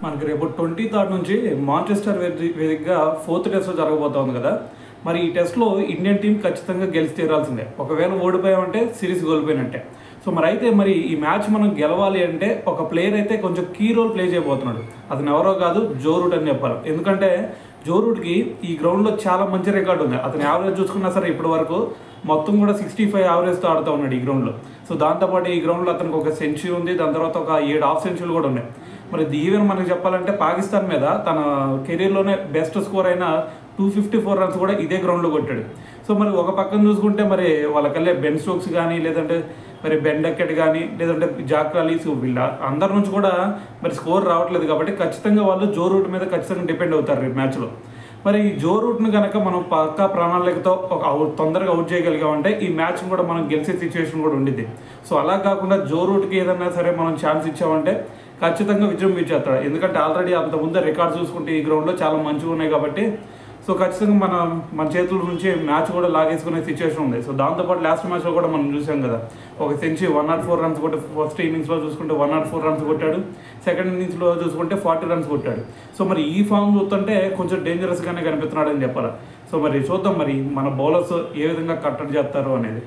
మనకి రేపు 23 నుంచి మాంచెస్టర్ వేదికగా 4th టెస్ట్ జరగబోతోంది కదా. మరి ఈ టెస్ట్లో ఇండియన్ టీం ఖచ్చితంగా గెలిచి తీరాల్సిందే. ఒకవేళ ఓడిపోయామంటే సిరీస్ కోల్పోయినట్టే. సో మరి ఈ మ్యాచ్ మనం గెలవాలి అంటే ఒక ప్లేయర్ అయితే కొంచెం కీ రోల్ ప్లే చేయబోతున్నాడు. అతను ఎవరో కాదు, జో రూట్ అని చెప్పాలి. ఎందుకంటే జో రూట్కి ఈ గ్రౌండ్లో చాలా మంచి రికార్డు ఉంది. అతను యావరేజ్ చూసుకున్నా సరే ఇప్పటి వరకు మొత్తం కూడా 65 యావరేజ్తో ఆడుతూ ఉన్నాడు ఈ గ్రౌండ్లో. సో దాంతోపాటు ఈ గ్రౌండ్లో అతనికి ఒక సెంచరీ ఉంది, దాని తర్వాత ఒక 7 హాఫ్ సెంచరీలు కూడా ఉన్నాయి. మరి ఈవెన్ మనకు చెప్పాలంటే పాకిస్తాన్ మీద తన కెరీర్లోనే బెస్ట్ స్కోర్ అయిన 254 రన్స్ కూడా ఇదే గ్రౌండ్లో కొట్టాడు. సో మరి ఒక పక్కన చూసుకుంటే మరి వాళ్ళకల్లే బెన్ స్టోక్స్ కానీ, లేదంటే మరి బెన్ డకెట్ కానీ, లేదంటే జాక్ కాలిస్, వీళ్ళ అందరి నుంచి కూడా మరి స్కోర్ రావట్లేదు. కాబట్టి ఖచ్చితంగా వాళ్ళు జో రూట్ మీద ఖచ్చితంగా డిపెండ్ అవుతారు ఈ మ్యాచ్లో. మరి జో రూట్ను కనుక మనం పక్కా ప్రణాళికతో తొందరగా అవుట్ చేయగలిగామంటే ఈ మ్యాచ్ను కూడా మనం గెలిచే సిచ్యువేషన్ కూడా ఉండిద్ది. సో అలా కాకుండా జో రూట్కి ఏదన్నా సరే మనం ఛాన్స్ ఇచ్చామంటే ఖచ్చితంగా విజృంభించేస్తాడు. ఎందుకంటే ఆల్రెడీ అంతకుముందు రికార్డ్ చూసుకుంటే ఈ గ్రౌండ్లో చాలా మంచిగా ఉన్నాయి కాబట్టి సో ఖచ్చితంగా మన చేతుల నుంచి మ్యాచ్ కూడా లాగేసుకునే సిచ్యువేషన్ ఉంది. సో దాంతోపాటు లాస్ట్ మ్యాచ్లో కూడా మనం చూసాం కదా, ఒక సెంచరీ 104 రన్స్ కొట్టి ఫస్ట్ ఇన్నింగ్స్లో చూసుకుంటే 104 రన్స్ కొట్టాడు, సెకండ్ ఇన్నింగ్స్లో చూసుకుంటే 40 రన్స్ కొట్టాడు. సో మరి ఈ ఫామ్ చూస్తుంటే కొంచెం డేంజరస్గానే కనిపిస్తున్నాడు అని చెప్పాలి. సో మరి చూద్దాం మరి మన బౌలర్స్ ఏ విధంగా కట్టడి చేస్తారు అనేది.